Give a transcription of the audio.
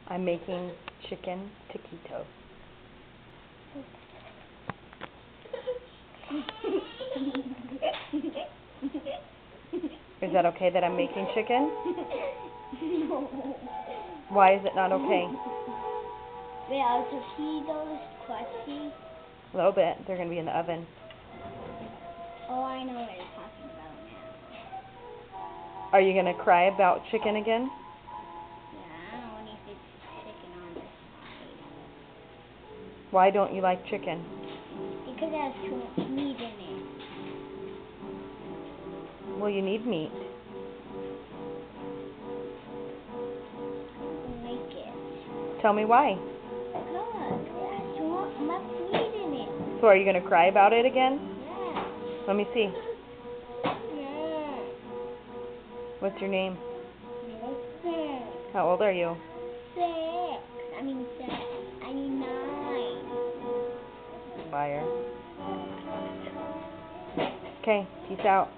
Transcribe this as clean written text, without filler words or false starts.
I'm making chicken taquitos. Is that okay that I'm making chicken? No. Why is it not okay? Wait, are taquitos crusty? A little bit. They're going to be in the oven. Oh, I know what you're talking about now. Are you going to cry about chicken again? Yeah, only if it's chicken on the side. Why don't you like chicken? Because it has too much meat in it. Well, you need meat. Make it. Tell me why. Because it has too much meat in it. So are you going to cry about it again? Yeah. Let me see. Yeah. What's your name? Listen. How old are you? 6. I mean 9. Liar. Okay, peace out.